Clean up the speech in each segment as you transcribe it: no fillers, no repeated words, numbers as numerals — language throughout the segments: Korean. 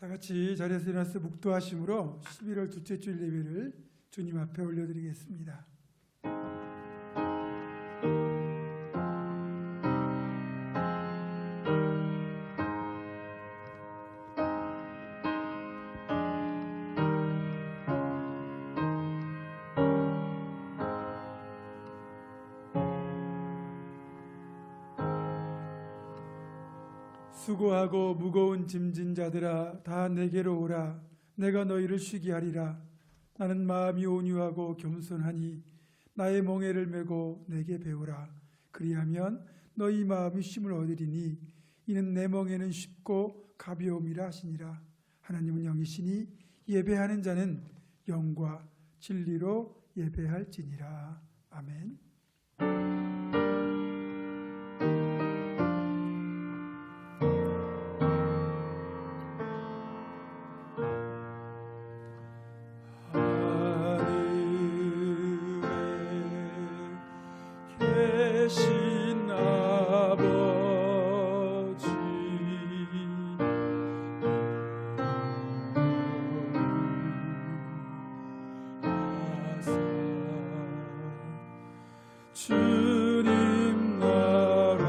다 같이 자리에서 일어나서 묵도하심으로 11월 둘째 주일 예배를 주님 앞에 올려드리겠습니다. 수고하고 무거운 짐진 자들아 다 내게로 오라. 내가 너희를 쉬게 하리라. 나는 마음이 온유하고 겸손하니 나의 멍에를 메고 내게 배우라. 그리하면 너희 마음이 쉼을 얻으리니 이는 내 멍에는 쉽고 가벼움이라 하시니라. 하나님은 영이시니 예배하는 자는 영과 진리로 예배할지니라. 아멘. 계신 아버지 아사 주님 나라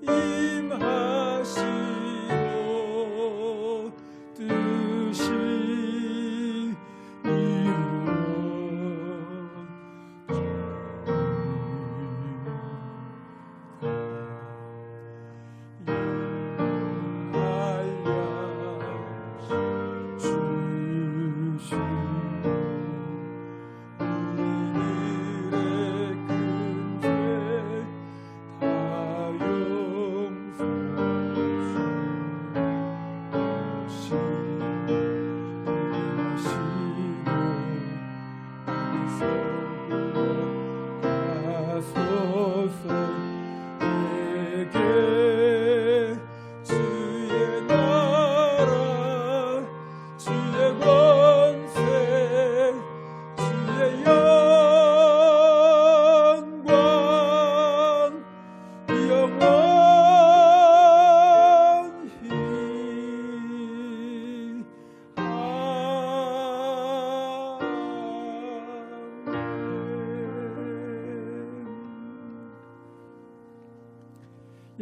임하시고 뜻이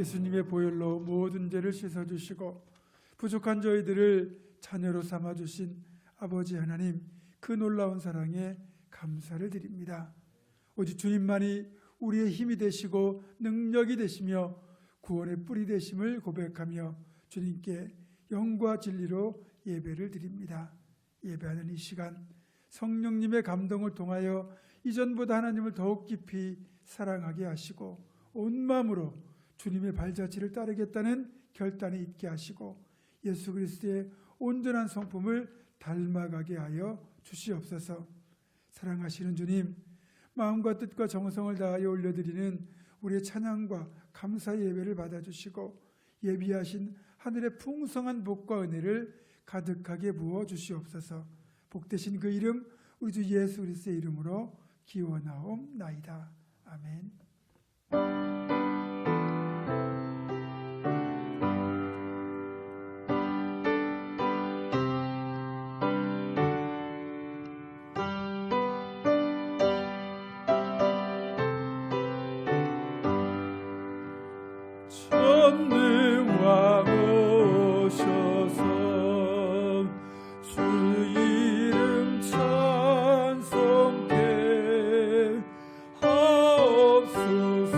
예수님의 보혈로 모든 죄를 씻어주시고 부족한 저희들을 자녀로 삼아주신 아버지 하나님, 그 놀라운 사랑에 감사를 드립니다. 오직 주님만이 우리의 힘이 되시고 능력이 되시며 구원의 뿌리 되심을 고백하며 주님께 영과 진리로 예배를 드립니다. 예배하는 이 시간 성령님의 감동을 통하여 이전보다 하나님을 더욱 깊이 사랑하게 하시고 온 마음으로 주님의 발자취를 따르겠다는 결단이 있게 하시고 예수 그리스도의 온전한 성품을 닮아가게 하여 주시옵소서. 사랑하시는 주님, 마음과 뜻과 정성을 다하여 올려드리는 우리의 찬양과 감사의 예배를 받아주시고 예비하신 하늘의 풍성한 복과 은혜를 가득하게 부어 주시옵소서. 복되신 그 이름 우리 주 예수 그리스도의 이름으로 기원하옵나이다. 아멘. 전능왕 오셔서 주 이름 찬송케 하옵소서.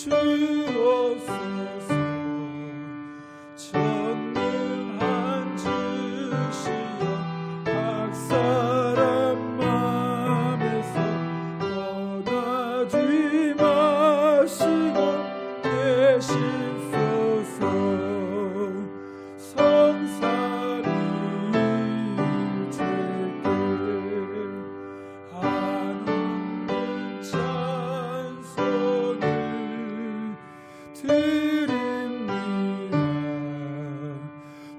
주옵소서. 전능한 주시여 각 사람 맘에서 떠나지 마시고 계시소서. 성삼위 일체께 한없는 찬송을 드립니다.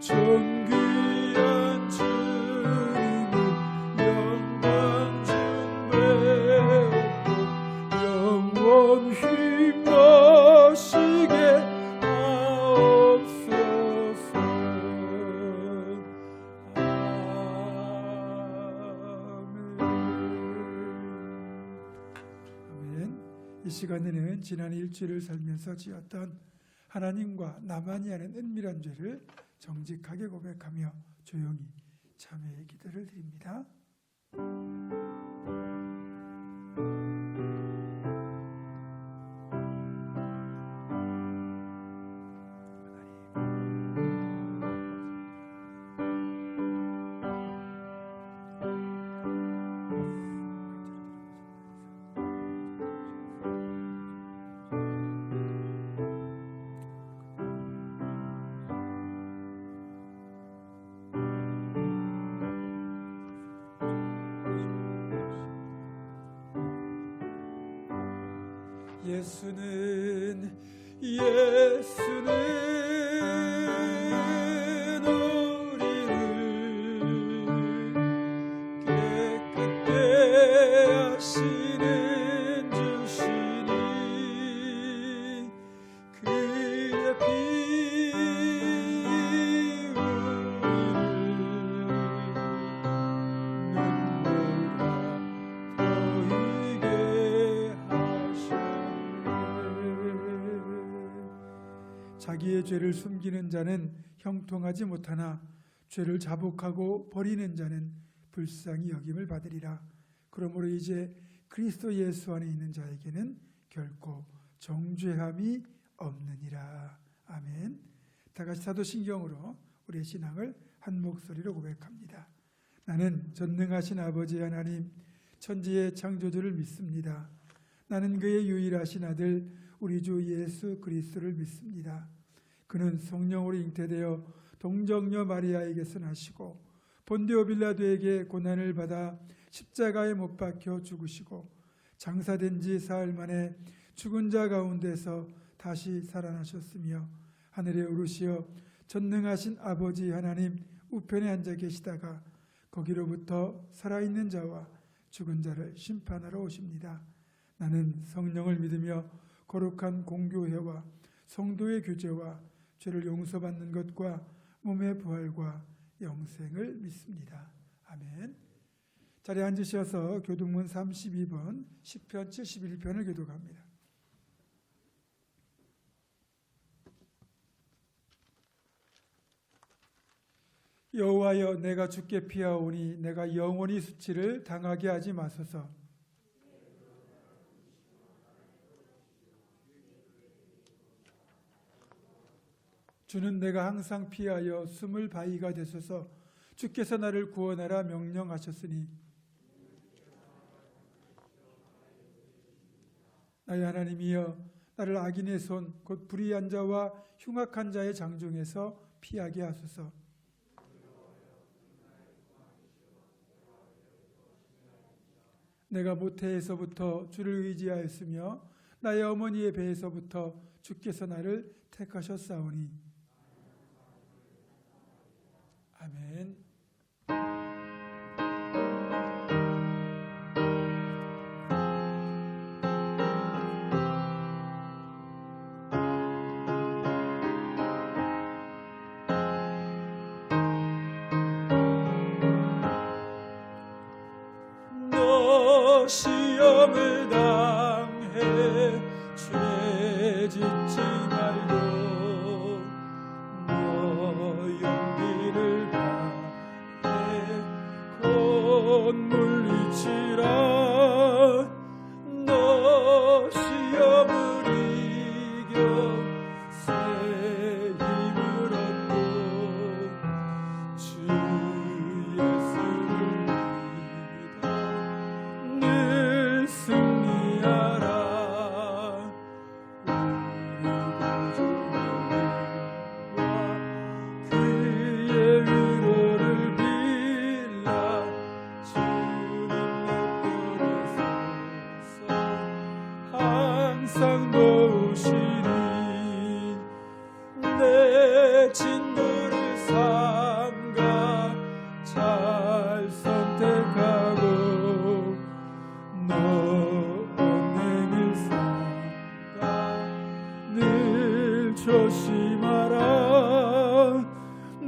존귀한 주님을 영광 중배하고 영원히 모시게 하옵소서. 아멘. 이 시간에는 지난 일주일을 살면서 지었던 하나님과 나만이 하는 은밀한 죄를 정직하게 고백하며 조용히 참회의 기도를 드립니다. 예수는 우리를 깨끗게 하시는 주시니 그의 피 자기의 죄를 숨기는 자는 형통하지 못하나 죄를 자복하고 버리는 자는 불쌍히 여김을 받으리라. 그러므로 이제 그리스도 예수 안에 있는 자에게는 결코 정죄함이 없느니라. 아멘. 다 같이 사도신경으로 우리의 신앙을 한 목소리로 고백합니다. 나는 전능하신 아버지 하나님 천지의 창조주를 믿습니다. 나는 그의 유일하신 아들 우리 주 예수 그리스도를 믿습니다. 그는 성령으로 잉태되어 동정녀 마리아에게서 나시고 본디오 빌라도에게 고난을 받아 십자가에 못 박혀 죽으시고 장사된 지 사흘 만에 죽은 자 가운데서 다시 살아나셨으며 하늘에 오르시어 전능하신 아버지 하나님 우편에 앉아 계시다가 거기로부터 살아있는 자와 죽은 자를 심판하러 오십니다. 나는 성령을 믿으며 거룩한 공교회와 성도의 교제와 죄를 용서받는 것과 몸의 부활과 영생을 믿습니다. 아멘. 자리에 앉으셔서 교동문 32번 시편 71편을 교독합니다. 여호와여 내가 주께 피하오니 내가 영원히 수치를 당하게 하지 마소서. 주는 내가 항상 피하여 숨을 바위가 되소서. 주께서 나를 구원하라 명령하셨으니 나의 하나님이여 나를 악인의 손 곧 불의한 자와 흉악한 자의 장중에서 피하게 하소서. 내가 모태에서부터 주를 의지하였으며 나의 어머니의 배에서부터 주께서 나를 택하셨사오니 아멘. 너 시험을 당해 죄 짓지 말고 너 용기를 다해 곧 물리치라. 너 시험을 항상 도우시니 내 진도를 삼가 잘 선택하고 너 언행을 삼가 늘 조심하라.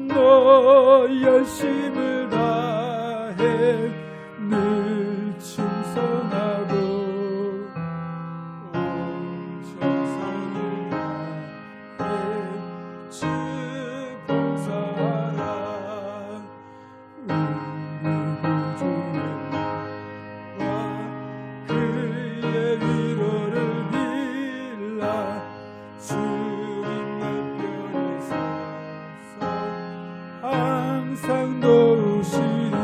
너 열심을 다해 늘 충성하고 온 정성을 다해 주 봉사하라. 우리 구주의 와 그의 위로를 빌라. 주님 날 편에 서서 항상 도우시니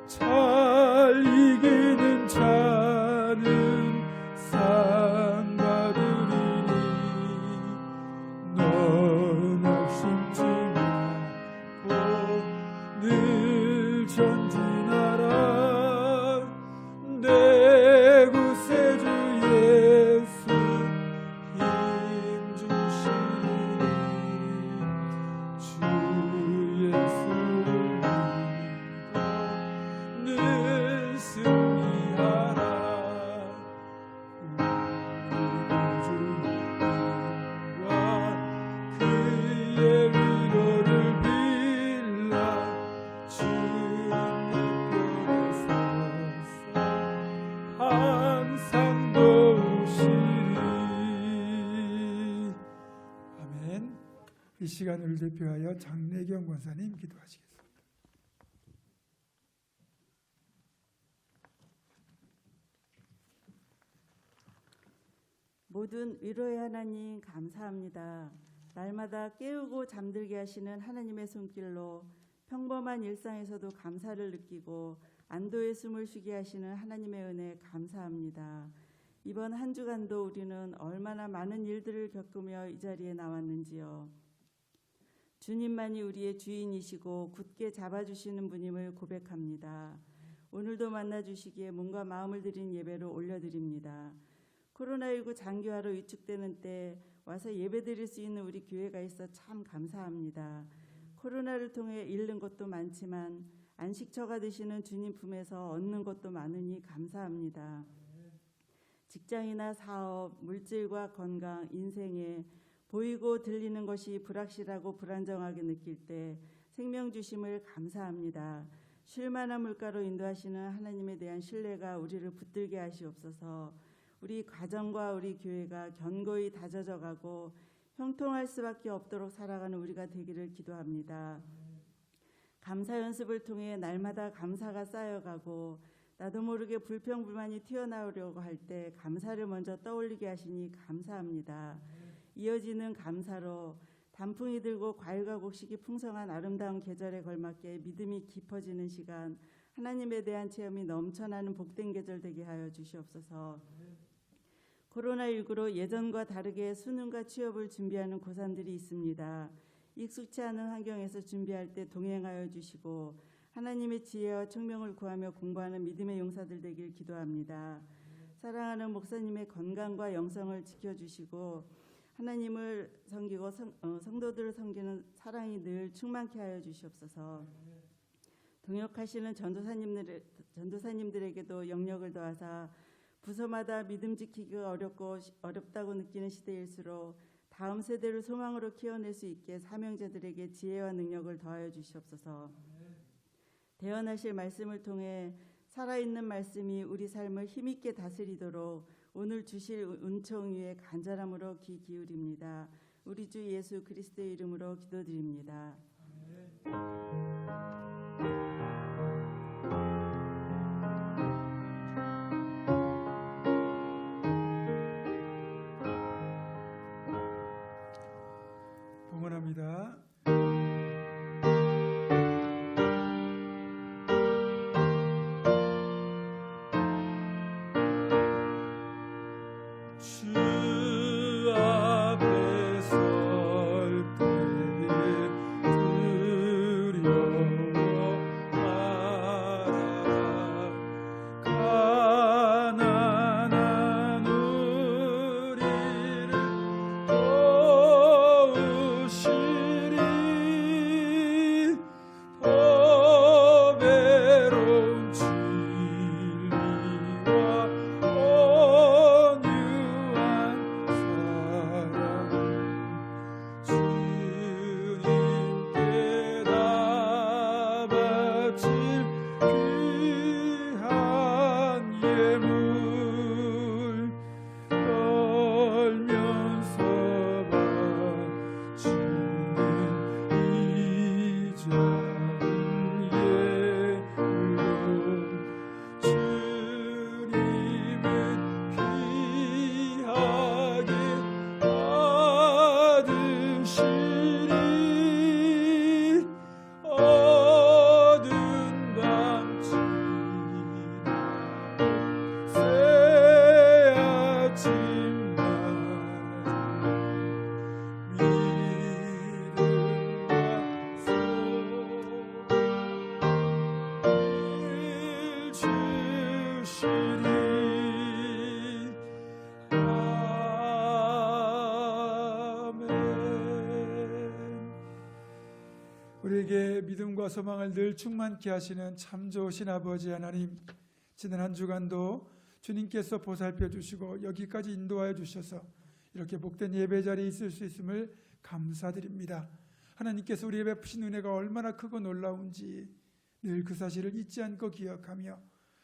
잘 이기는 자는 상 받으리니 넌 낙심치 말고 늘 전진하라. 내 구세주 예수 힘 주시니 주 예수를 믿어 늘 승리하라. 우리 구주와 그의 위로를 빌라. 주님 편에 서서 항상 도우시리. 아멘. 이 시간을 대표하여 장래경 권사님 기도하시겠습니다. 모든 위로의 하나님 감사합니다. 날마다 깨우고 잠들게 하시는 하나님의 손길로 평범한 일상에서도 감사를 느끼고 안도의 숨을 쉬게 하시는 하나님의 은혜 감사합니다. 이번 한 주간도 우리는 얼마나 많은 일들을 겪으며 이 자리에 나왔는지요. 주님만이 우리의 주인이시고 굳게 잡아주시는 분임을 고백합니다. 오늘도 만나주시기에 몸과 마음을 드린 예배로 올려드립니다. 코로나19 장기화로 위축되는 때 와서 예배드릴 수 있는 우리 교회가 있어 참 감사합니다. 코로나를 통해 잃는 것도 많지만 안식처가 되시는 주님 품에서 얻는 것도 많으니 감사합니다. 직장이나 사업, 물질과 건강, 인생에 보이고 들리는 것이 불확실하고 불안정하게 느낄 때 생명 주심을 감사합니다. 쉴만한 물가로 인도하시는 하나님에 대한 신뢰가 우리를 붙들게 하시옵소서. 우리 가정과 우리 교회가 견고히 다져져 가고 형통할 수밖에 없도록 살아가는 우리가 되기를 기도합니다. 감사 연습을 통해 날마다 감사가 쌓여가고 나도 모르게 불평불만이 튀어나오려고 할 때 감사를 먼저 떠올리게 하시니 감사합니다. 이어지는 감사로 단풍이 들고 과일과 곡식이 풍성한 아름다운 계절에 걸맞게 믿음이 깊어지는 시간, 하나님에 대한 체험이 넘쳐나는 복된 계절 되게 하여 주시옵소서. 코로나19로 예전과 다르게 수능과 취업을 준비하는 고3들이 있습니다. 익숙치 않은 환경에서 준비할 때 동행하여 주시고 하나님의 지혜와 청명을 구하며 공부하는 믿음의 용사들 되길 기도합니다. 사랑하는 목사님의 건강과 영성을 지켜주시고 하나님을 섬기고 성도들을 섬기는 사랑이 늘 충만케 하여 주시옵소서. 동역하시는 전도사님들에게도 영력을 더하사 부서마다 믿음 지키기가 어렵다고 느끼는 시대일수록 다음 세대를 소망으로 키워낼 수 있게 사명자들에게 지혜와 능력을 더하여 주시옵소서. 대언하실 말씀을 통해 살아있는 말씀이 우리 삶을 힘있게 다스리도록 오늘 주실 은총 위에 간절함으로 귀 기울입니다. 우리 주 예수 그리스도의 이름으로 기도드립니다. 봉헌합니다. 주 앞에 설 때에 우리에게 믿음과 소망을 늘 충만케 하시는 참 좋으신 아버지 하나님, 지난 한 주간도 주님께서 보살펴 주시고 여기까지 인도하여 주셔서 이렇게 복된 예배 자리에 있을 수 있음을 감사드립니다. 하나님께서 우리에게 베푸신 은혜가 얼마나 크고 놀라운지 늘 그 사실을 잊지 않고 기억하며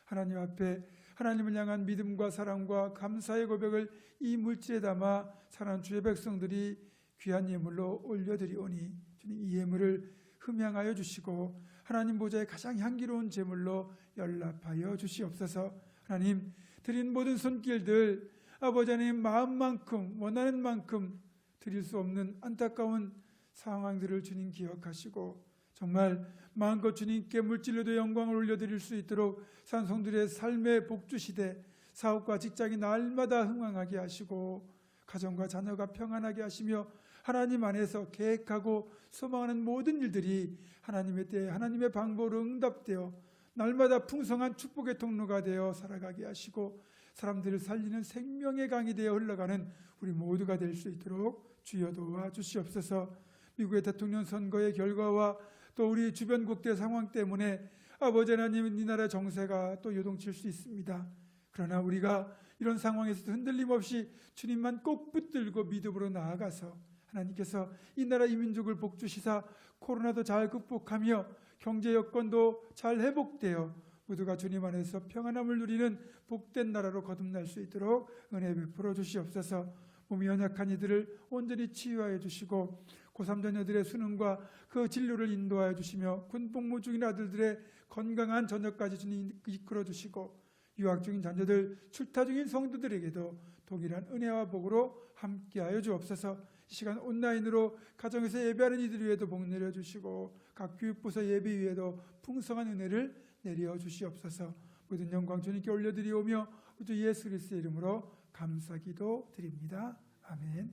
하나님 앞에 하나님을 향한 믿음과 사랑과 감사의 고백을 이 물질에 담아 사랑하는 주의 백성들이 귀한 예물로 올려드리오니 주님 이 예물을 흠양하여 주시고 하나님 보좌에 가장 향기로운 제물로 연락하여 주시옵소서. 하나님 드린 모든 손길들 아버지 하나님 마음만큼 원하는 만큼 드릴 수 없는 안타까운 상황들을 주님 기억하시고 정말 마음껏 주님께 물질로도 영광을 올려드릴 수 있도록 산성들의 삶의 복주시되 사업과 직장이 날마다 흥왕하게 하시고 가정과 자녀가 평안하게 하시며 하나님 안에서 계획하고 소망하는 모든 일들이 하나님의 때에 하나님의 방법으로 응답되어 날마다 풍성한 축복의 통로가 되어 살아가게 하시고 사람들을 살리는 생명의 강이 되어 흘러가는 우리 모두가 될 수 있도록 주여 도와 주시옵소서. 미국의 대통령 선거의 결과와 또 우리 주변 국제 상황 때문에 아버지 하나님 이 나라 정세가 또 요동칠 수 있습니다. 그러나 우리가 이런 상황에서도 흔들림 없이 주님만 꼭 붙들고 믿음으로 나아가서 하나님께서 이 나라 이 민족을 복주시사 코로나도 잘 극복하며 경제 여건도 잘 회복되어 모두가 주님 안에서 평안함을 누리는 복된 나라로 거듭날 수 있도록 은혜 베풀어 주시옵소서. 몸이 연약한 이들을 온전히 치유하여 주시고 고3 자녀들의 수능과 그 진로를 인도하여 주시며 군복무 중인 아들들의 건강한 저녁까지 주님 이끌어 주시고 유학 중인 자녀들, 출타 중인 성도들에게도 동일한 은혜와 복으로 함께하여 주옵소서. 이 시간 온라인으로 가정에서 예배하는 이들 위에도 복 내려 주시고 각 교육부서 예배 위에도 풍성한 은혜를 내려 주시옵소서. 모든 영광 주님께 올려드리오며 우주 예수 그리스도의 이름으로 감사기도 드립니다. 아멘.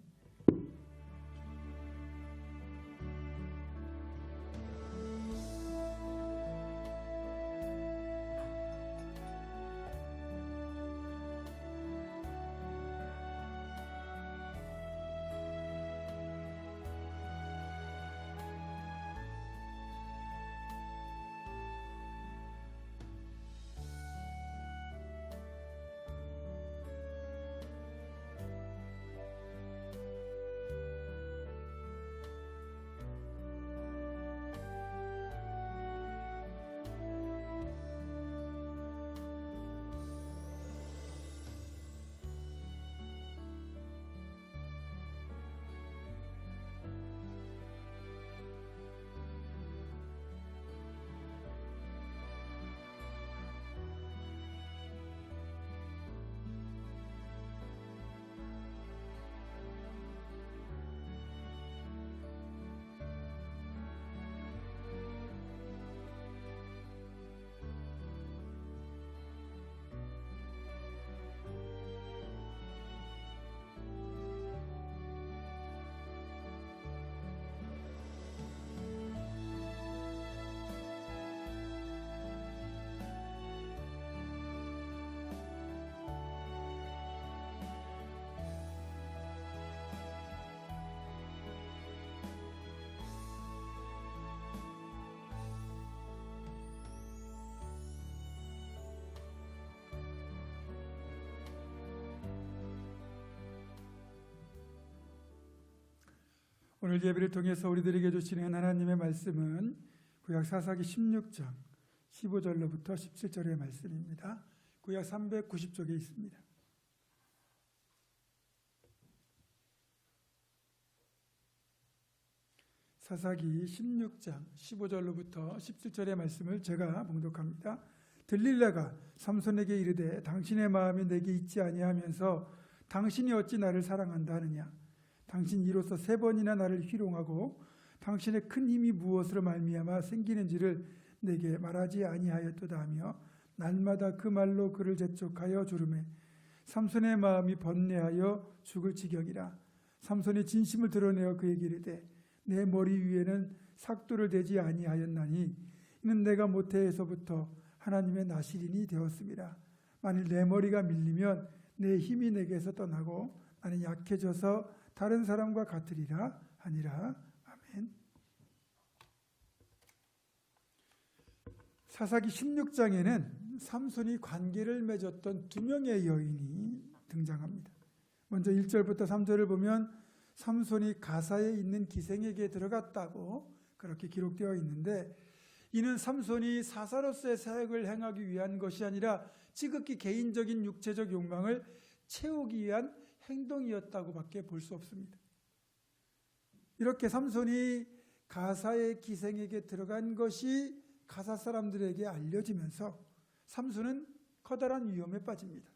오늘 예배를 통해서 우리들에게 주시는 하나님의 말씀은 구약 사사기 16장 15절로부터 17절의 말씀입니다. 구약 390쪽에 있습니다. 사사기 16장 15절로부터 17절의 말씀을 제가 봉독합니다. 들릴라가 삼손에게 이르되 당신의 마음이 내게 있지 아니하면서 당신이 어찌 나를 사랑한다 하느냐. 당신 이로써 3번이나 나를 희롱하고 당신의 큰 힘이 무엇으로 말미암아 생기는지를 내게 말하지 아니하였도다 하며 날마다 그 말로 그를 재촉하여 조르매 삼손의 마음이 번뇌하여 죽을 지경이라. 삼손이 진심을 드러내어 그에게 이르되 내 머리 위에는 삭도를 대지 아니하였나니 이는 내가 모태에서부터 하나님의 나시린이 되었습니다. 만일 내 머리가 밀리면 내 힘이 내게서 떠나고 나는 약해져서 다른 사람과 같으리라 하니라. 아멘. 사사기 16장에는 삼손이 관계를 맺었던 두 명의 여인이 등장합니다. 먼저 1절부터 3절을 보면 삼손이 가사에 있는 기생에게 들어갔다고 그렇게 기록되어 있는데, 이는 삼손이 사사로서의 사역을 행하기 위한 것이 아니라 지극히 개인적인 육체적 욕망을 채우기 위한 행동이었다고밖에 볼 수 없습니다. 이렇게 삼손이 가사의 기생에게 들어간 것이 가사 사람들에게 알려지면서 삼손은 커다란 위험에 빠집니다.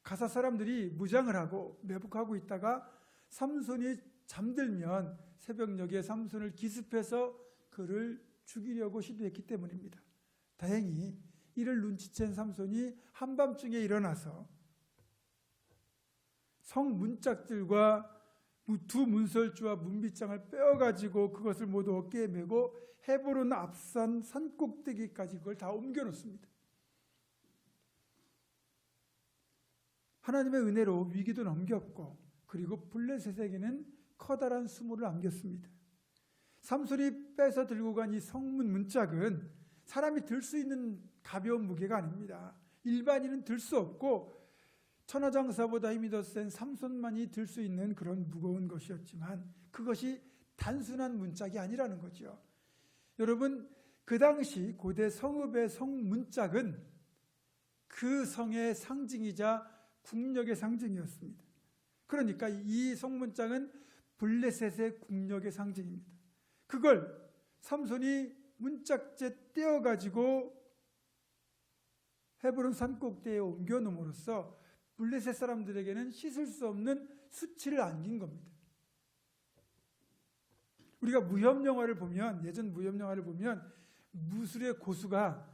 가사 사람들이 무장을 하고 매복하고 있다가 삼손이 잠들면 새벽녘에 삼손을 기습해서 그를 죽이려고 시도했기 때문입니다. 다행히 이를 눈치챈 삼손이 한밤중에 일어나서 성 문짝들과 두 문설주와 문빗장을 빼어가지고 그것을 모두 어깨에 메고 헤브론 앞산 산꼭대기까지 그걸 다 옮겨놓습니다. 하나님의 은혜로 위기도 넘겼고, 그리고 블레셋에게는 커다란 수모를 안겼습니다. 삼손이 빼서 들고 간 이 성문 문짝은 사람이 들 수 있는 가벼운 무게가 아닙니다. 일반인은 들 수 없고 천하장사보다 힘이 더 센 삼손만이 들 수 있는 그런 무거운 것이었지만, 그것이 단순한 문짝이 아니라는 거죠. 여러분, 그 당시 고대 성읍의 성문짝은 그 성의 상징이자 국력의 상징이었습니다. 그러니까 이 성문짝은 블레셋의 국력의 상징입니다. 그걸 삼손이 문짝째 떼어가지고 헤브론 산꼭대기에 옮겨놓음으로써 블레셋 사람들에게는 씻을 수 없는 수치를 안긴 겁니다. 우리가 무협영화를 보면, 예전 무협영화를 보면 무술의 고수가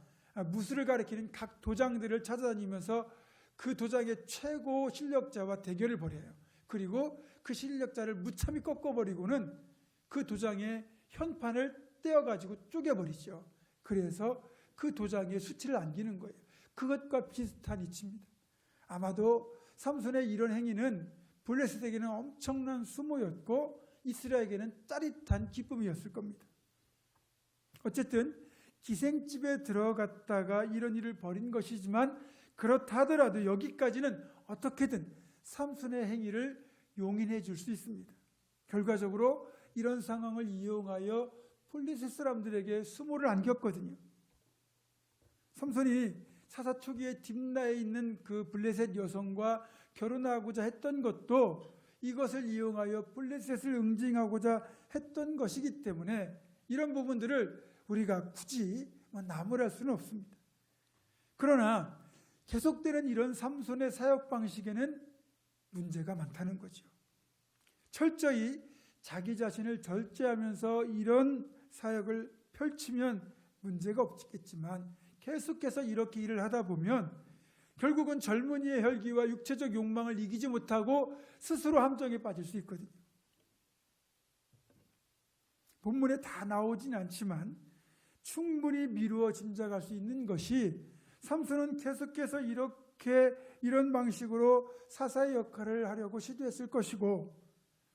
무술을 가리키는 각 도장들을 찾아다니면서 그 도장의 최고 실력자와 대결을 벌여요. 그리고 그 실력자를 무참히 꺾어버리고는 그 도장의 현판을 떼어가지고 쪼개버리죠. 그래서 그 도장에 수치를 안기는 거예요. 그것과 비슷한 이치입니다. 아마도 삼손의 이런 행위는 블레셋에게는 엄청난 수모였고 이스라엘에게는 짜릿한 기쁨이었을 겁니다. 어쨌든 기생집에 들어갔다가 이런 일을 벌인 것이지만, 그렇다 하더라도 여기까지는 어떻게든 삼손의 행위를 용인해 줄 수 있습니다. 결과적으로 이런 상황을 이용하여 블레셋 사람들에게 수모를 안겼거든요. 삼손이 사사 초기에 딥나에 있는 그 블레셋 여성과 결혼하고자 했던 것도 이것을 이용하여 블레셋을 응징하고자 했던 것이기 때문에 이런 부분들을 우리가 굳이 나무랄 수는 없습니다. 그러나 계속되는 이런 삼손의 사역 방식에는 문제가 많다는 거죠. 철저히 자기 자신을 절제하면서 이런 사역을 펼치면 문제가 없겠지만, 계속해서 이렇게 일을 하다 보면 결국은 젊은이의 혈기와 육체적 욕망을 이기지 못하고 스스로 함정에 빠질 수 있거든요. 본문에 다 나오진 않지만 충분히 미루어 짐작할 수 있는 것이, 삼손은 계속해서 이런 방식으로 사사의 역할을 하려고 시도했을 것이고,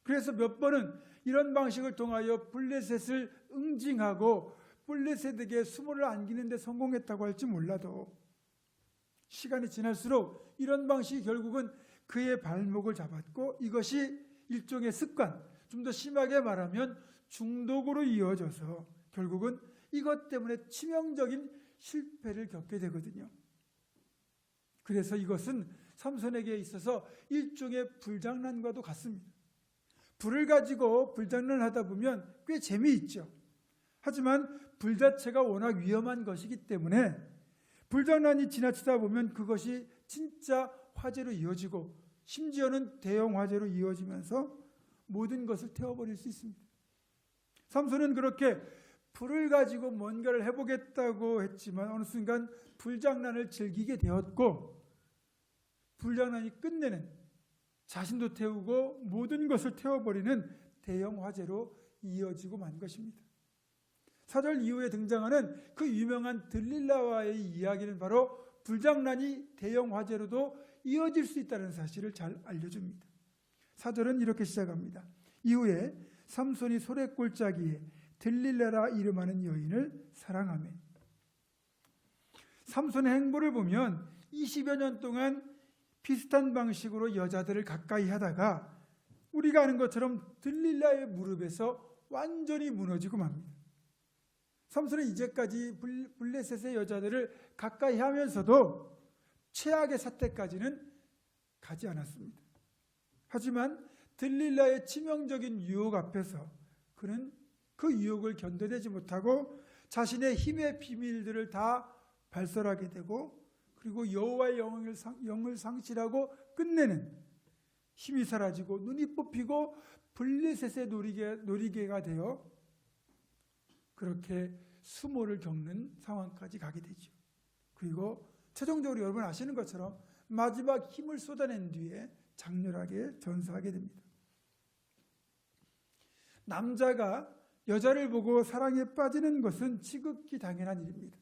그래서 몇 번은 이런 방식을 통하여 블레셋을 응징하고 블레셋에게 수모를 안기는 데 성공했다고 할지 몰라도, 시간이 지날수록 이런 방식이 결국은 그의 발목을 잡았고, 이것이 일종의 습관, 좀 더 심하게 말하면 중독으로 이어져서 결국은 이것 때문에 치명적인 실패를 겪게 되거든요. 그래서 이것은 삼손에게 있어서 일종의 불장난과도 같습니다. 불을 가지고 불장난을 하다 보면 꽤 재미있죠. 하지만 불 자체가 워낙 위험한 것이기 때문에 불장난이 지나치다 보면 그것이 진짜 화재로 이어지고, 심지어는 대형 화재로 이어지면서 모든 것을 태워버릴 수 있습니다. 삼손은 그렇게 불을 가지고 뭔가를 해보겠다고 했지만 어느 순간 불장난을 즐기게 되었고, 불장난이 끝내는, 자신도 태우고 모든 것을 태워버리는 대형 화재로 이어지고 만 것입니다. 4절 이후에 등장하는 그 유명한 들릴라와의 이야기는 바로 불장난이 대형 화재로도 이어질 수 있다는 사실을 잘 알려줍니다. 4절은 이렇게 시작합니다. 이후에 삼손이 소래골짜기에 들릴라라 이름하는 여인을 사랑하며. 삼손의 행보를 보면 20여 년 동안 비슷한 방식으로 여자들을 가까이 하다가 우리가 아는 것처럼 들릴라의 무릎에서 완전히 무너지고 맙니다. 삼손은 이제까지 블레셋의 여자들을 가까이 하면서도 최악의 사태까지는 가지 않았습니다. 하지만 들릴라의 치명적인 유혹 앞에서 그는 그 유혹을 견뎌내지 못하고 자신의 힘의 비밀들을 다 발설하게 되고 그리고 여호와의 영을 상실하고 끝내는 힘이 사라지고 눈이 뽑히고 블레셋의 놀이개가 되어 그렇게 수모를 겪는 상황까지 가게 되죠. 그리고 최종적으로 여러분 아시는 것처럼 마지막 힘을 쏟아낸 뒤에 장렬하게 전사하게 됩니다. 남자가 여자를 보고 사랑에 빠지는 것은 지극히 당연한 일입니다.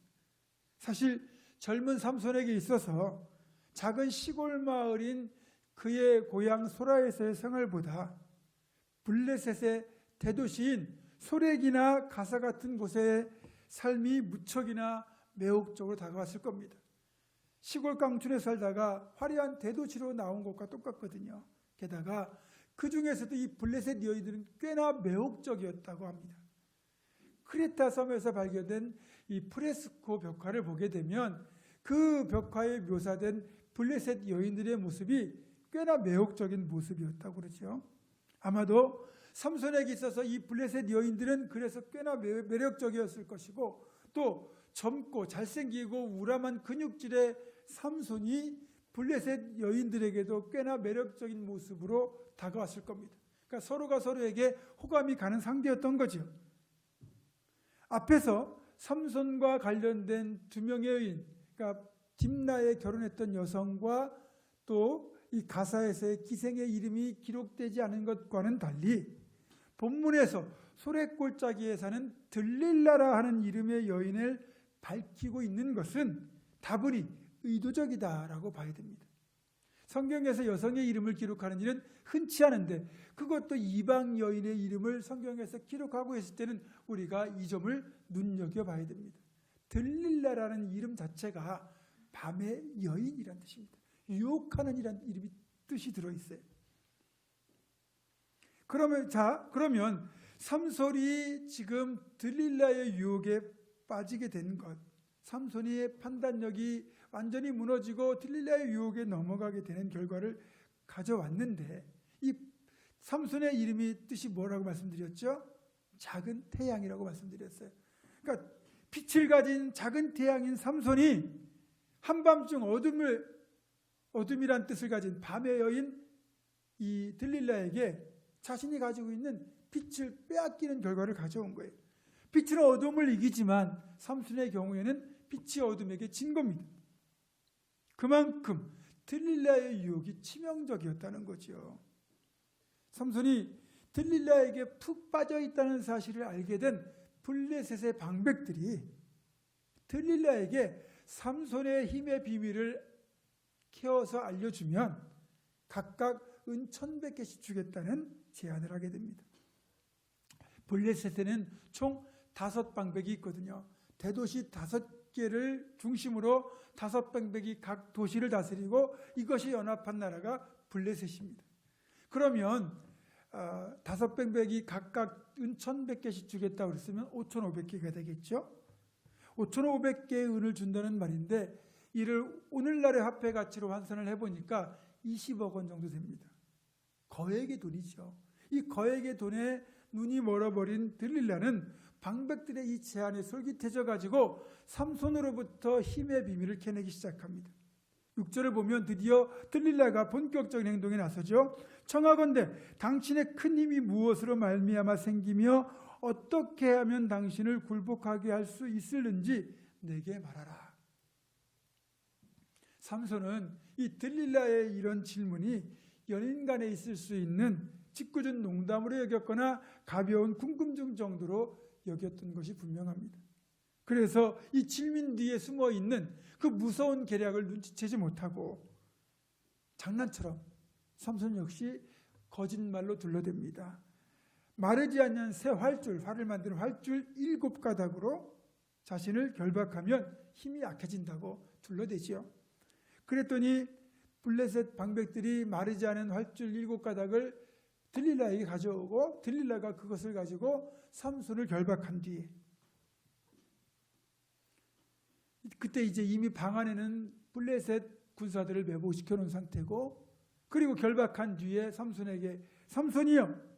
사실 젊은 삼손에게 있어서 작은 시골 마을인 그의 고향 소라에서의 생활보다 블레셋의 대도시인 소렉이나 가사 같은 곳의 삶이 무척이나 매혹적으로 다가왔을 겁니다. 시골 깡촌에 살다가 화려한 대도시로 나온 것과 똑같거든요. 게다가 그 중에서도 이 블레셋 여인들은 꽤나 매혹적이었다고 합니다. 크레타 섬에서 발견된 이 프레스코 벽화를 보게 되면 그 벽화에 묘사된 블레셋 여인들의 모습이 꽤나 매혹적인 모습이었다고 그러죠. 아마도 삼손에게 있어서 이 블레셋 여인들은 그래서 꽤나 매력적이었을 것이고 또 젊고 잘생기고 우람한 근육질의 삼손이 블레셋 여인들에게도 꽤나 매력적인 모습으로 다가왔을 겁니다. 그러니까 서로가 서로에게 호감이 가는 상대였던 거죠. 앞에서 삼손과 관련된 두 명의 여인, 그러니까 딥나에 결혼했던 여성과 또 이 가사에서의 기생의 이름이 기록되지 않은 것과는 달리 본문에서 소랫골짜기에 사는 들릴라라 하는 이름의 여인을 밝히고 있는 것은 다분히 의도적이다라고 봐야 됩니다. 성경에서 여성의 이름을 기록하는 일은 흔치 않은데 그것도 이방 여인의 이름을 성경에서 기록하고 있을 때는 우리가 이 점을 눈여겨봐야 됩니다. 들릴라라는 이름 자체가 밤의 여인이란 뜻입니다. 유혹하는 이란 이름이 뜻이 들어있어요. 그러면 삼손이 지금 들릴라의 유혹에 빠지게 된 것, 삼손의 판단력이 완전히 무너지고 들릴라의 유혹에 넘어가게 되는 결과를 가져왔는데 이 삼손의 이름이 뜻이 뭐라고 말씀드렸죠? 작은 태양이라고 말씀드렸어요. 그러니까 빛을 가진 작은 태양인 삼손이 한밤중 어둠이란 뜻을 가진 밤의 여인 이 들릴라에게 자신이 가지고 있는 빛을 빼앗기는 결과를 가져온 거예요. 빛은 어둠을 이기지만 삼손의 경우에는 빛이 어둠에게 진 겁니다. 그만큼 들릴라의 유혹이 치명적이었다는 거죠. 삼손이 들릴라에게 푹 빠져 있다는 사실을 알게 된 블레셋의 방백들이 들릴라에게 삼손의 힘의 비밀을 캐어서 알려주면 각각 은 1,100개씩 주겠다는 제안을 하게 됩니다. 블레셋에는 총 5방백이 있거든요. 대도시 5개를 중심으로 5방백이 각 도시를 다스리고 이것이 연합한 나라가 블레셋입니다. 그러면 5방백이 각각 은 1,100개씩 주겠다고 그랬으면 5,500개가 되겠죠. 5,500개의 은을 준다는 말인데 이를 오늘날의 화폐 가치로 환산을 해보니까 20억 원 정도 됩니다. 거액의 돈이죠. 이 거액의 돈에 눈이 멀어버린 들릴라는 방백들의 이 제안에 솔깃해져 가지고 삼손으로부터 힘의 비밀을 캐내기 시작합니다. 6절을 보면 드디어 들릴라가 본격적인 행동에 나서죠. 청하건대 당신의 큰 힘이 무엇으로 말미암아 생기며 어떻게 하면 당신을 굴복하게 할 수 있을는지 내게 말하라. 삼손은 이 들릴라의 이런 질문이 연인 간에 있을 수 있는 짓궂은 농담으로 여겼거나 가벼운 궁금증 정도로 여겼던 것이 분명합니다. 그래서 이 질문 뒤에 숨어 있는 그 무서운 계략을 눈치채지 못하고 장난처럼 삼손 역시 거짓말로 둘러댑니다. 마르지 않는 새 활줄, 활을 만드는 활줄 7가닥으로 자신을 결박하면 힘이 약해진다고 둘러대지요. 그랬더니 블레셋 방백들이 마르지 않은 활줄 7가닥을 들릴라에게 가져오고 들릴라가 그것을 가지고 삼손을 결박한 뒤에, 그때 이제 이미 방 안에는 블레셋 군사들을 매복시켜 놓은 상태고, 그리고 결박한 뒤에 삼손에게 삼손이여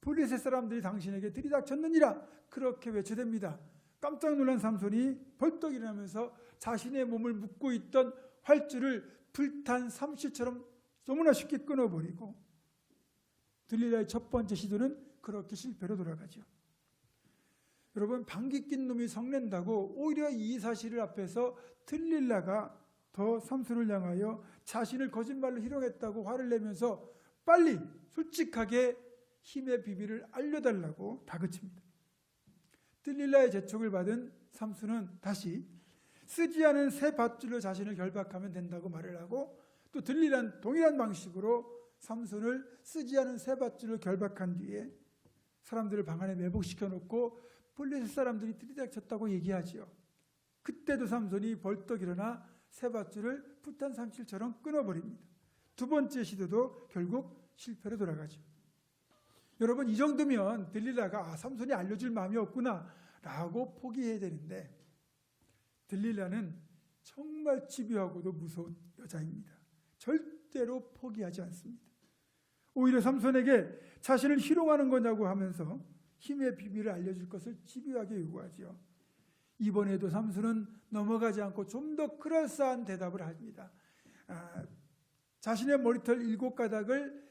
블레셋 사람들이 당신에게 들이닥쳤느니라 그렇게 외쳐댑니다. 깜짝 놀란 삼손이 벌떡 일어나면서 자신의 몸을 묶고 있던 활줄을 불탄 삼실처럼 너무나 쉽게 끊어버리고, 들릴라의 첫 번째 시도는 그렇게 실패로 돌아가죠. 여러분, 방귀 낀 놈이 성낸다고 오히려 이 사실을 앞에서 들릴라가 더 삼손을 향하여 자신을 거짓말로 희롱했다고 화를 내면서 빨리 솔직하게 힘의 비밀을 알려달라고 다그칩니다. 들릴라의 재촉을 받은 삼손은 다시 쓰지 않은 새 밧줄로 자신을 결박하면 된다고 말을 하고, 또 들릴라는 동일한 방식으로 삼손을 쓰지 않은 새 밧줄로 결박한 뒤에 사람들을 방 안에 매복시켜 놓고 블레셋 사람들이 들이닥쳤다고 얘기하지요. 그때도 삼손이 벌떡 일어나 새 밧줄을 풋한 삼실처럼 끊어버립니다. 두 번째 시도도 결국 실패로 돌아가죠. 여러분, 이 정도면 들릴라가 삼손이 알려줄 마음이 없구나 라고 포기해야 되는데, 들릴라는 정말 집요하고도 무서운 여자입니다. 절대로 포기하지 않습니다. 오히려 삼손에게 자신을 희롱하는 거냐고 하면서 힘의 비밀을 알려줄 것을 집요하게 요구하지요. 이번에도 삼손은 넘어가지 않고 좀 더 그럴싸한 대답을 합니다. 자신의 머리털 7가닥을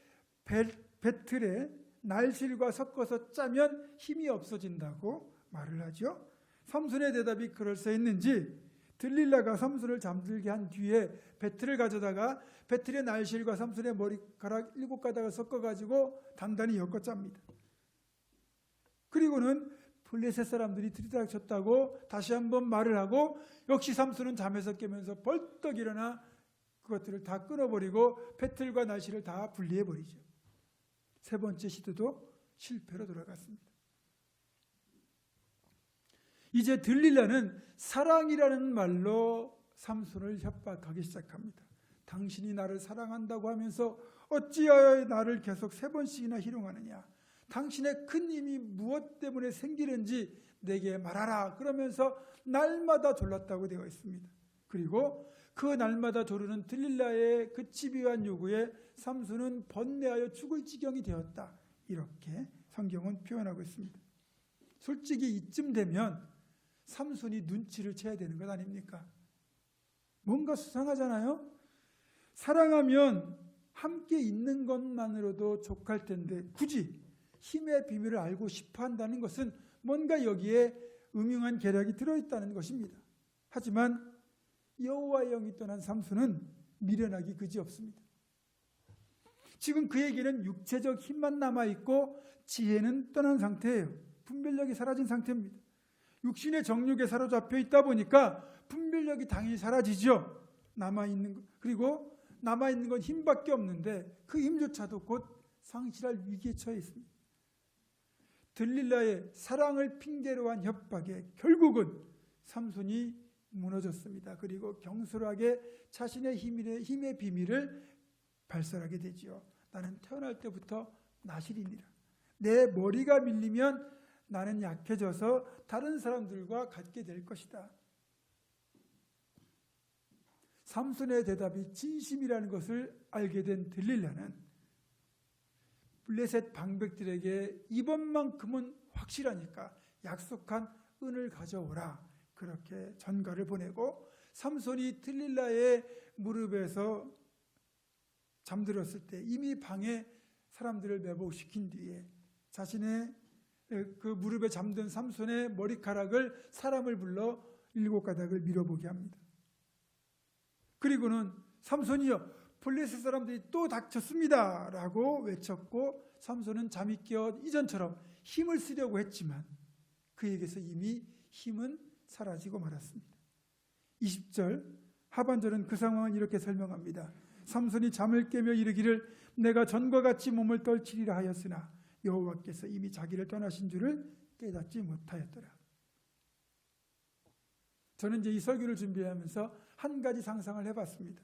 배틀에 날실과 섞어서 짜면 힘이 없어진다고 말을 하죠. 삼손의 대답이 그럴싸했는지 들릴라가 삼손을 잠들게 한 뒤에 배틀을 가져다가 배틀의 날실과 삼손의 머리카락 7가닥을 섞어가지고 단단히 엮어짭니다. 그리고는 블레셋 사람들이 들이닥쳤다고 다시 한번 말을 하고, 역시 삼손은 잠에서 깨면서 벌떡 일어나 그것들을 다 끊어버리고 배틀과 날실을 다 분리해버리죠. 세 번째 시도도 실패로 돌아갔습니다. 이제 들릴라는 사랑이라는 말로 삼손을 협박하기 시작합니다. 당신이 나를 사랑한다고 하면서 어찌하여 나를 계속 3번씩이나 희롱하느냐. 당신의 큰 힘이 무엇 때문에 생기는지 내게 말하라. 그러면서 날마다 졸랐다고 되어 있습니다. 그리고 그 날마다 조르는 들릴라의 그 집요한 요구에 삼손은 번뇌하여 죽을 지경이 되었다. 이렇게 성경은 표현하고 있습니다. 솔직히 이쯤 되면 삼손이 눈치를 채야 되는 것 아닙니까? 뭔가 수상하잖아요. 사랑하면 함께 있는 것만으로도 족할 텐데 굳이 힘의 비밀을 알고 싶어 한다는 것은 뭔가 여기에 음흉한 계략이 들어있다는 것입니다. 하지만 여호와의 영이 떠난 삼손은 미련하기 그지없습니다. 지금 그에게는 육체적 힘만 남아있고 지혜는 떠난 상태예요. 분별력이 사라진 상태입니다. 육신의 정욕에 사로잡혀 있다 보니까 분별력이 당연히 사라지죠. 그리고 남아있는 건 힘밖에 없는데 그 힘조차도 곧 상실할 위기에 처해 있습니다. 들릴라의 사랑을 핑계로 한 협박에 결국은 삼손이 무너졌습니다. 그리고 경솔하게 자신의 힘의 비밀을 발설하게 되지요. 나는 태어날 때부터 나실이니라. 내 머리가 밀리면 나는 약해져서 다른 사람들과 같게 될 것이다. 삼손의 대답이 진심이라는 것을 알게 된 들릴라는 블레셋 방백들에게 이번만큼은 확실하니까 약속한 은을 가져오라. 그렇게 전가를 보내고 삼손이 들릴라의 무릎에서 잠들었을 때 이미 방에 사람들을 매복시킨 뒤에 자신의 그 무릎에 잠든 삼손의 머리카락을 사람을 불러 7가닥을 밀어보게 합니다. 그리고는 삼손이여 블레셋 사람들이 또 닥쳤습니다 라고 외쳤고, 삼손은 잠이 깨어 이전처럼 힘을 쓰려고 했지만 그에게서 이미 힘은 사라지고 말았습니다. 20절 하반절은 그 상황을 이렇게 설명합니다. 삼손이 잠을 깨며 이르기를 내가 전과 같이 몸을 떨치리라 하였으나 여호와께서 이미 자기를 떠나신 줄을 깨닫지 못하였더라. 저는 이제 이 설교를 준비하면서 한 가지 상상을 해봤습니다.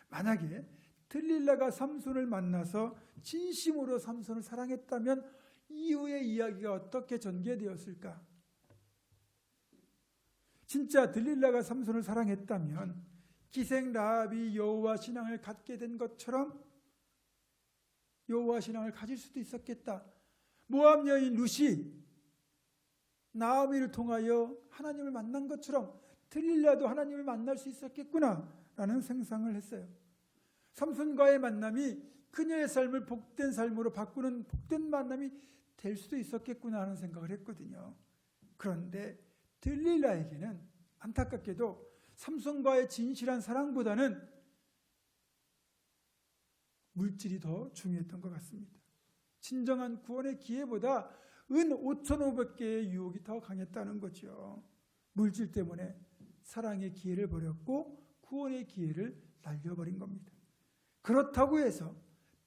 만약에 들릴라가 삼손을 만나서 진심으로 삼손을 사랑했다면 이후의 이야기가 어떻게 전개되었을까? 진짜 들릴라가 삼손을 사랑했다면 기생 라합이 여호와 신앙을 갖게 된 것처럼 여호와 신앙을 가질 수도 있었겠다. 모압 여인 룻이 나오미를 통하여 하나님을 만난 것처럼 들릴라도 하나님을 만날 수 있었겠구나 라는 상상을 했어요. 삼손과의 만남이 그녀의 삶을 복된 삶으로 바꾸는 복된 만남이 될 수도 있었겠구나 하는 생각을 했거든요. 그런데 들릴라에게는 안타깝게도 삼손과의 진실한 사랑보다는 물질이 더 중요했던 것 같습니다. 진정한 구원의 기회보다 은 5,500개의 유혹이 더 강했다는 거죠. 물질 때문에 사랑의 기회를 버렸고 구원의 기회를 날려버린 겁니다. 그렇다고 해서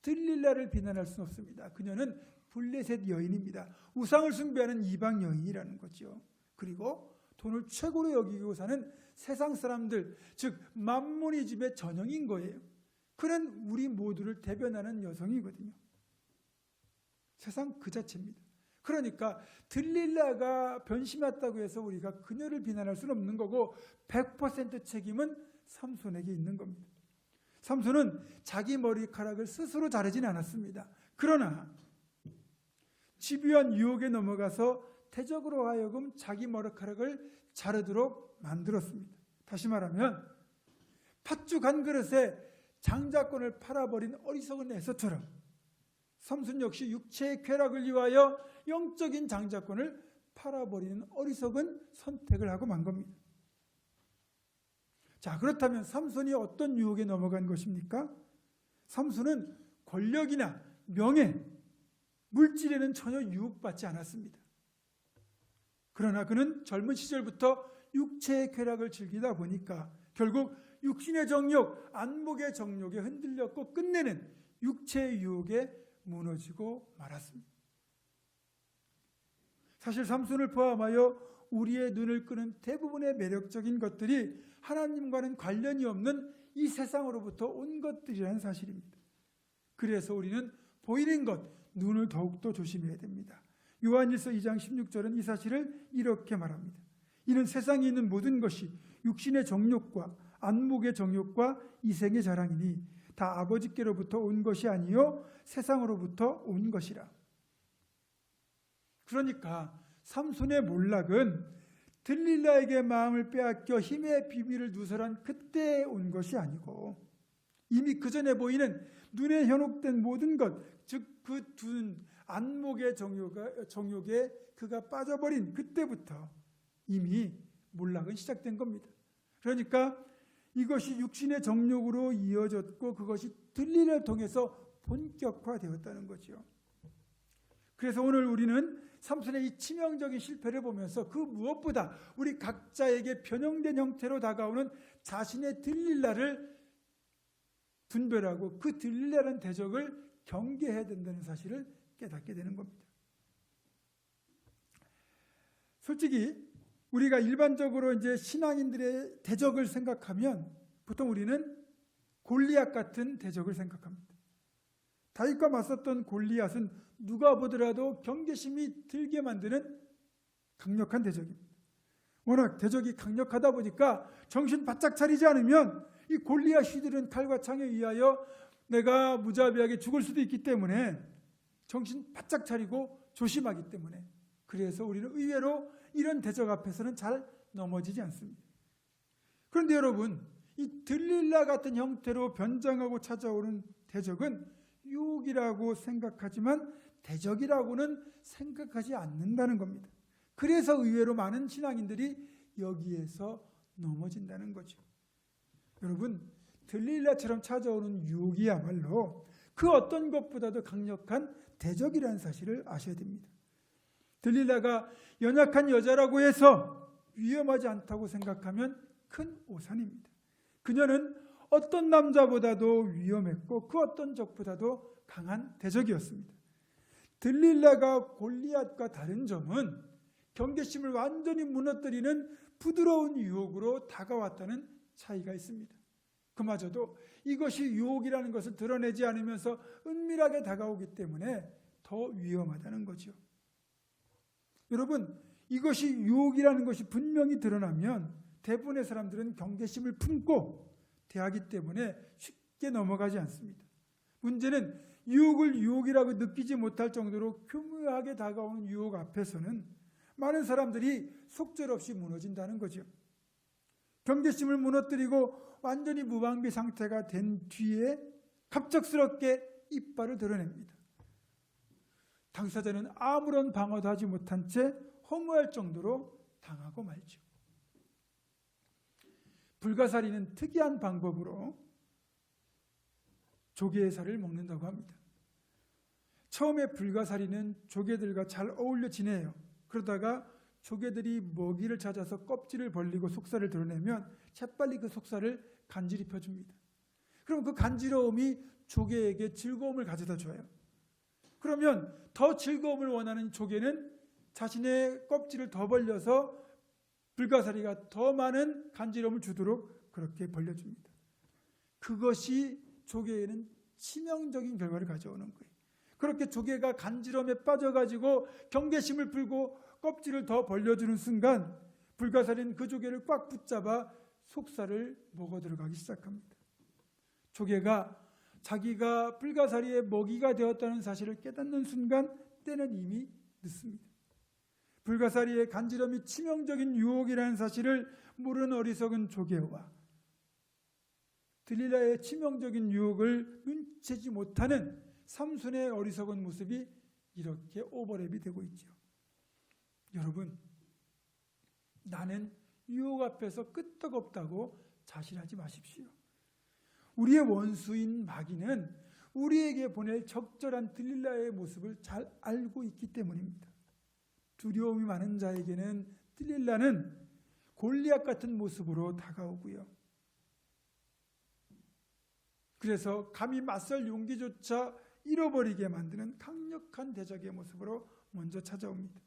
들릴라를 비난할 수는 없습니다. 그녀는 블레셋 여인입니다. 우상을 숭배하는 이방 여인이라는 거죠. 그리고 돈을 최고로 여기고 사는 세상 사람들, 즉 맘모니즘의 전형인 거예요. 그는 우리 모두를 대변하는 여성이거든요. 세상 그 자체입니다. 그러니까 들릴라가 변심했다고 해서 우리가 그녀를 비난할 수는 없는 거고 100% 책임은 삼손에게 있는 겁니다. 삼손은 자기 머리카락을 스스로 자르진 않았습니다. 그러나 집요한 유혹에 넘어가서 대적으로 하여금 자기 머리카락을 자르도록 만들었습니다. 다시 말하면 팥죽 한 그릇에 장자권을 팔아버린 어리석은 에서처럼 삼손 역시 육체의 쾌락을 위하여 영적인 장자권을 팔아버리는 어리석은 선택을 하고 만 겁니다. 자, 그렇다면 삼손이 어떤 유혹에 넘어간 것입니까? 삼손은 권력이나 명예, 물질에는 전혀 유혹받지 않았습니다. 그러나 그는 젊은 시절부터 육체의 쾌락을 즐기다 보니까 결국 육신의 정욕, 안목의 정욕에 흔들렸고 끝내는 육체의 유혹에 무너지고 말았습니다. 사실 삼손을 포함하여 우리의 눈을 끄는 대부분의 매력적인 것들이 하나님과는 관련이 없는 이 세상으로부터 온 것들이라는 사실입니다. 그래서 우리는 보이는 것, 눈을 더욱더 조심해야 됩니다. 요한일서 2장 16절은 이 사실을 이렇게 말합니다. 이는 세상에 있는 모든 것이 육신의 정욕과 안목의 정욕과 이생의 자랑이니 다 아버지께로부터 온 것이 아니요 세상으로부터 온 것이라. 그러니까 삼손의 몰락은 들릴라에게 마음을 빼앗겨 힘의 비밀을 누설한 그때 온 것이 아니고 이미 그 전에 보이는 눈에 현혹된 모든 것, 즉 그 두 안목의 정욕에 그가 빠져버린 그때부터 이미 몰락은 시작된 겁니다. 그러니까 이것이 육신의 정욕으로 이어졌고 그것이 들릴라를 통해서 본격화되었다는 거죠. 그래서 오늘 우리는 삼손의 이 치명적인 실패를 보면서 그 무엇보다 우리 각자에게 변형된 형태로 다가오는 자신의 들릴라를 분별하고 그 들릴라라는 대적을 경계해야 된다는 사실을 깨닫게 되는 겁니다. 솔직히 우리가 일반적으로 이제 신앙인들의 대적을 생각하면 보통 우리는 골리앗 같은 대적을 생각합니다. 다윗과 맞섰던 골리앗은 누가 보더라도 경계심이 들게 만드는 강력한 대적입니다. 워낙 대적이 강력하다 보니까 정신 바짝 차리지 않으면 이 골리앗 휘두른 칼과 창에 의하여 내가 무자비하게 죽을 수도 있기 때문에 정신 바짝 차리고 조심하기 때문에 그래서 우리는 의외로 이런 대적 앞에서는 잘 넘어지지 않습니다. 그런데 여러분, 이 들릴라 같은 형태로 변장하고 찾아오는 대적은 유혹이라고 생각하지만 대적이라고는 생각하지 않는다는 겁니다. 그래서 의외로 많은 신앙인들이 여기에서 넘어진다는 거죠. 여러분, 들릴라처럼 찾아오는 유혹이야말로 그 어떤 것보다도 강력한 대적이라는 사실을 아셔야 됩니다. 들릴라가 연약한 여자라고 해서 위험하지 않다고 생각하면 큰 오산입니다. 그녀는 어떤 남자보다도 위험했고 그 어떤 적보다도 강한 대적이었습니다. 들릴라가 골리앗과 다른 점은 경계심을 완전히 무너뜨리는 부드러운 유혹으로 다가왔다는 차이가 있습니다. 그마저도 이것이 유혹이라는 것을 드러내지 않으면서 은밀하게 다가오기 때문에 더 위험하다는 거죠. 여러분, 이것이 유혹이라는 것이 분명히 드러나면 대부분의 사람들은 경계심을 품고 대하기 때문에 쉽게 넘어가지 않습니다. 문제는 유혹을 유혹이라고 느끼지 못할 정도로 교묘하게 다가오는 유혹 앞에서는 많은 사람들이 속절없이 무너진다는 거죠. 경계심을 무너뜨리고 완전히 무방비 상태가 된 뒤에 갑작스럽게 이빨을 드러냅니다. 당사자는 아무런 방어도 하지 못한 채 허무할 정도로 당하고 말죠. 불가사리는 특이한 방법으로 조개의 살을 먹는다고 합니다. 처음에 불가사리는 조개들과 잘 어울려 지내요. 그러다가 조개들이 먹이를 찾아서 껍질을 벌리고 속살을 드러내면 재빨리 그 속살을 간질히 펴줍니다. 그럼 그 간지러움이 조개에게 즐거움을 가져다 줘요. 그러면 더 즐거움을 원하는 조개는 자신의 껍질을 더 벌려서 불가사리가 더 많은 간지러움을 주도록 그렇게 벌려줍니다. 그것이 조개에는 치명적인 결과를 가져오는 거예요. 그렇게 조개가 간지러움에 빠져가지고 경계심을 풀고 껍질을 더 벌려주는 순간 불가사리는 그 조개를 꽉 붙잡아 속살을 먹어 들어가기 시작합니다. 조개가 자기가 불가사리의 먹이가 되었다는 사실을 깨닫는 순간 때는 이미 늦습니다. 불가사리의 간지럼이 치명적인 유혹이라는 사실을 모르는 어리석은 조개와 들릴라의 치명적인 유혹을 눈치채지 못하는 삼손의 어리석은 모습이 이렇게 오버랩이 되고 있죠. 여러분, 나는 유혹 앞에서 끄떡없다고 자신하지 마십시오. 우리의 원수인 마귀는 우리에게 보낼 적절한 들릴라의 모습을 잘 알고 있기 때문입니다. 두려움이 많은 자에게는 들릴라는 골리앗 같은 모습으로 다가오고요. 그래서 감히 맞설 용기조차 잃어버리게 만드는 강력한 대적의 모습으로 먼저 찾아옵니다.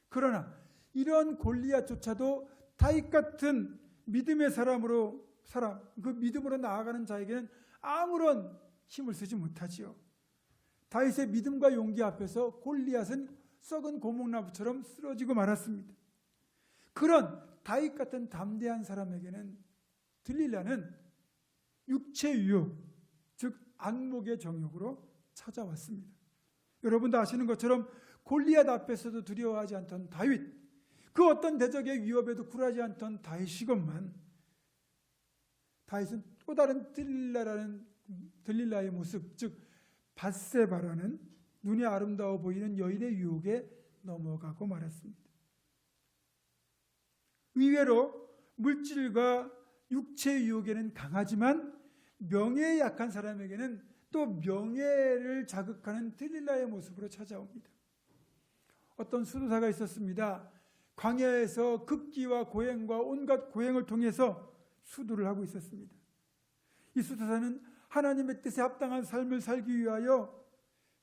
그러나 이런 골리앗조차도 다윗 같은 믿음의 사람, 그 믿음으로 나아가는 자에게는 아무런 힘을 쓰지 못하지요. 다윗의 믿음과 용기 앞에서 골리앗은 썩은 고목나무처럼 쓰러지고 말았습니다. 그런 다윗 같은 담대한 사람에게는 들릴라는 육체 유혹, 즉 안목의 정욕으로 찾아왔습니다. 여러분도 아시는 것처럼 골리앗 앞에서도 두려워하지 않던 다윗, 그 어떤 대적의 위협에도 굴하지 않던 다윗이건만 다윗은 또 다른 들릴라의 모습, 즉 밧세바라는 눈에 아름다워 보이는 여인의 유혹에 넘어가고 말았습니다. 의외로 물질과 육체의 유혹에는 강하지만 명예에 약한 사람에게는 또 명예를 자극하는 들릴라의 모습으로 찾아옵니다. 어떤 수도사가 있었습니다. 광야에서 극기와 고행과 온갖 고행을 통해서 수도를 하고 있었습니다. 이 수도사는 하나님의 뜻에 합당한 삶을 살기 위하여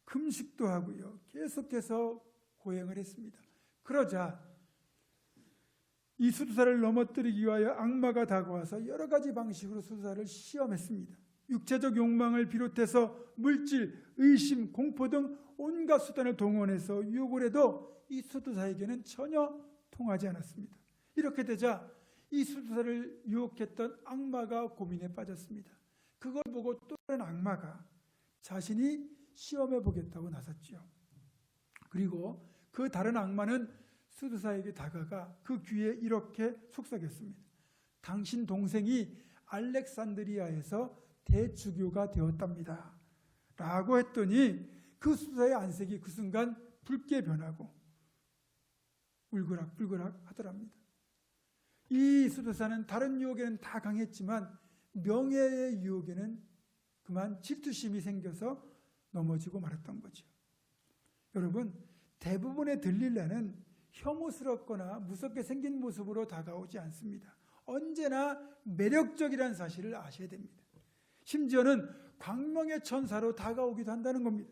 금식도 하고요. 계속해서 고행을 했습니다. 그러자 이 수도사를 넘어뜨리기 위하여 악마가 다가와서 여러 가지 방식으로 수도사를 시험했습니다. 육체적 욕망을 비롯해서 물질, 의심, 공포 등 온갖 수단을 동원해서 유혹을 해도 이 수도사에게는 전혀 통하지 않았습니다. 이렇게 되자 이 수도사를 유혹했던 악마가 고민에 빠졌습니다. 그걸 보고 또 다른 악마가 자신이 시험해 보겠다고 나섰죠. 그리고 그 다른 악마는 수도사에게 다가가 그 귀에 이렇게 속삭였습니다. 당신 동생이 알렉산드리아에서 대주교가 되었답니다. 라고 했더니 그 수도사의 안색이 그 순간 붉게 변하고 울그락불그락 하더랍니다. 이 수도사는 다른 유혹에는 다 강했지만 명예의 유혹에는 그만 질투심이 생겨서 넘어지고 말았던 거죠. 여러분, 대부분의 들릴라는 혐오스럽거나 무섭게 생긴 모습으로 다가오지 않습니다. 언제나 매력적이라는 사실을 아셔야 됩니다. 심지어는 광명의 천사로 다가오기도 한다는 겁니다.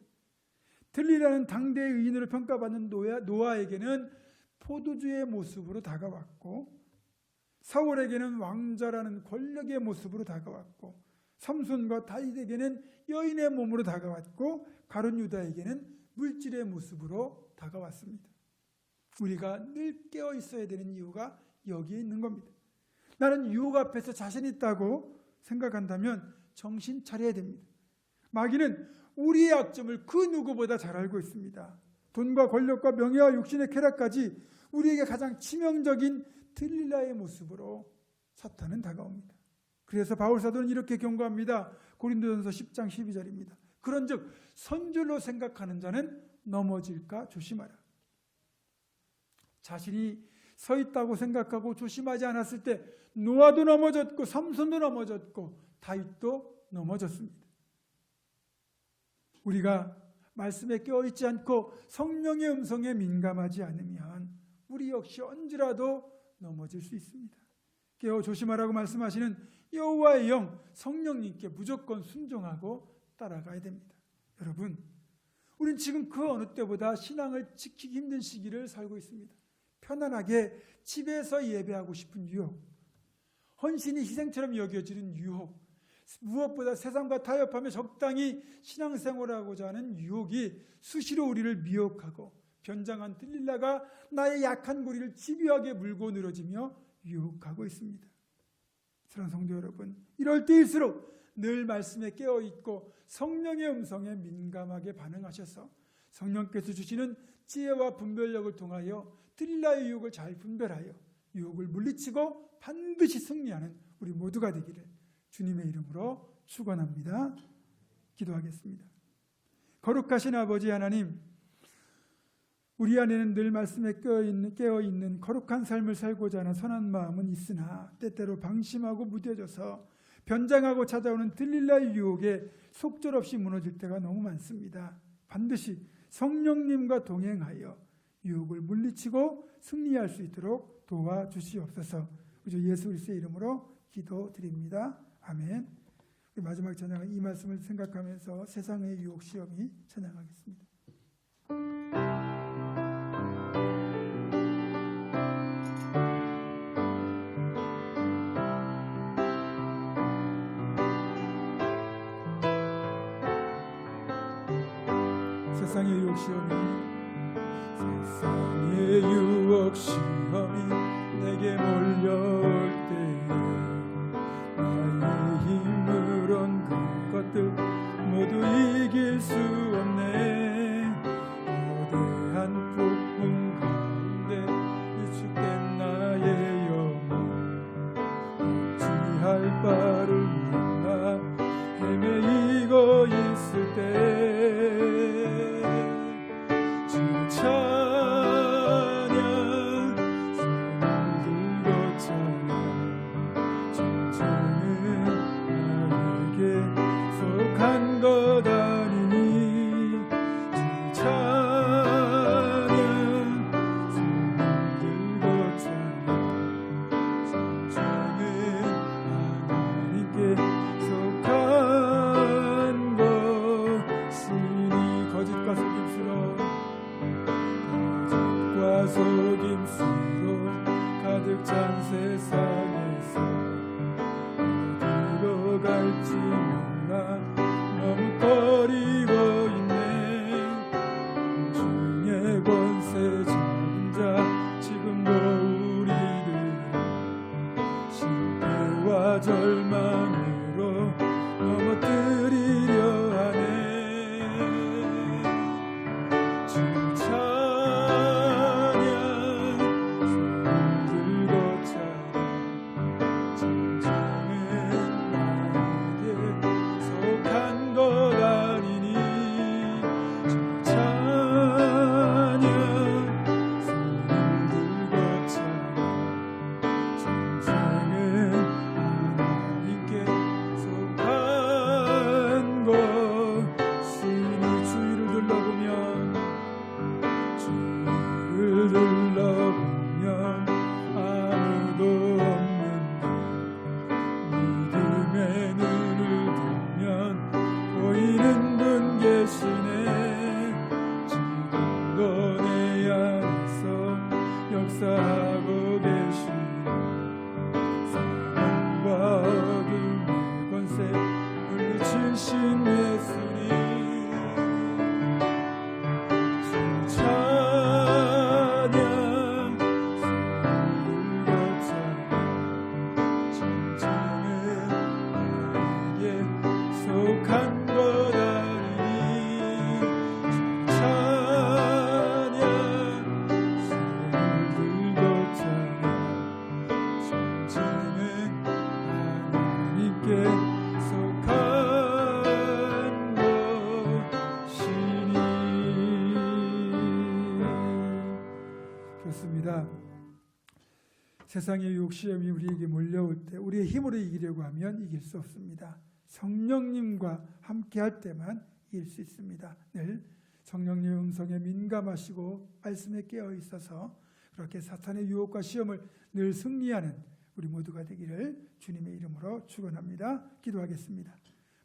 들릴라는 당대의 의인으로 평가받는 노아에게는 포도주의 모습으로 다가왔고 사울에게는 왕자라는 권력의 모습으로 다가왔고, 삼손과 다윗에게는 여인의 몸으로 다가왔고, 가룟 유다에게는 물질의 모습으로 다가왔습니다. 우리가 늘 깨어 있어야 되는 이유가 여기에 있는 겁니다. 나는 유혹 앞에서 자신 있다고 생각한다면 정신 차려야 됩니다. 마귀는 우리의 약점을 그 누구보다 잘 알고 있습니다. 돈과 권력과 명예와 육신의 쾌락까지 우리에게 가장 치명적인 들릴라의 모습으로 사탄은 다가옵니다. 그래서 바울사도는 이렇게 경고합니다. 고린도전서 10장 12절입니다. 그런즉 선줄로 생각하는 자는 넘어질까 조심하라. 자신이 서 있다고 생각하고 조심하지 않았을 때 노아도 넘어졌고 삼손도 넘어졌고 다윗도 넘어졌습니다. 우리가 말씀에 깨어있지 않고 성령의 음성에 민감하지 않으면 우리 역시 언제라도 넘어질 수 있습니다. 깨어 조심하라고 말씀하시는 여호와의 영 성령님께 무조건 순종하고 따라가야 됩니다. 여러분, 우린 지금 그 어느 때보다 신앙을 지키기 힘든 시기를 살고 있습니다. 편안하게 집에서 예배하고 싶은 유혹, 헌신이 희생처럼 여겨지는 유혹, 무엇보다 세상과 타협하며 적당히 신앙생활하고자 하는 유혹이 수시로 우리를 미혹하고, 변장한 들릴라가 나의 약한 고리를 집요하게 물고 늘어지며 유혹하고 있습니다. 사랑하는 성도 여러분, 이럴 때일수록 늘 말씀에 깨어있고 성령의 음성에 민감하게 반응하셔서 성령께서 주시는 지혜와 분별력을 통하여 들릴라의 유혹을 잘 분별하여 유혹을 물리치고 반드시 승리하는 우리 모두가 되기를 주님의 이름으로 축원합니다. 기도하겠습니다. 거룩하신 아버지 하나님, 우리 안에는 늘 말씀에 깨어있는 거룩한 삶을 살고자 하는 선한 마음은 있으나 때때로 방심하고 무뎌져서 변장하고 찾아오는 들릴라의 유혹에 속절없이 무너질 때가 너무 많습니다. 반드시 성령님과 동행하여 유혹을 물리치고 승리할 수 있도록 도와주시옵소서. 우리 예수 그리스도의 이름으로 기도드립니다. 아멘. 마지막 찬양은 이 말씀을 생각하면서 세상의 유혹 시험이 찬양하겠습니다. 세상의 유혹 시험이 내게 몰려올 때에 나의 힘으론 그것들 모두 이길 수 없네. 거대한 폭풍 가운데 위축된 나의 영혼, 어찌할 바를 몰라 헤매이고 있을 때 속임수로 가득 찬 세상에서 어디로 갈지 몰라 머뭇거리고 있네. 중의 권세 잡은 자 지금도 우리를 실패와 절망으로 넘어뜨리려 하네. 때마다 세상의 유혹 시험이 우리에게 몰려올 때 우리의 힘으로 이기려고 하면 이길 수 없습니다. 성령님과 함께할 때만 이길 수 있습니다. 늘 성령님의 음성에 민감하시고 말씀에 깨어 있어서 그렇게 사탄의 유혹과 시험을 늘 승리하는 우리 모두가 되기를 주님의 이름으로 축원합니다. 기도하겠습니다.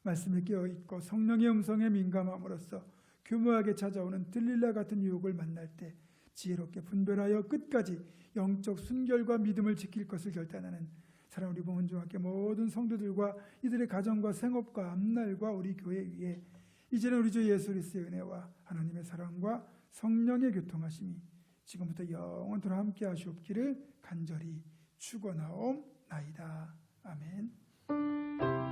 말씀에 깨어 있고 성령의 음성에 민감함으로써 교묘하게 찾아오는 들릴라 같은 유혹을 만날 때 지혜롭게 분별하여 끝까지 영적 순결과 믿음을 지킬 것을 결단하는 사랑하는 우리 봉헌중학교 모든 성도들과 이들의 가정과 생업과 앞날과 우리 교회 위에 이제는 우리 주 예수 그리스도의 은혜와 하나님의 사랑과 성령의 교통하심이 지금부터 영원토록 함께 하시옵기를 간절히 축원하옵나이다. 아멘.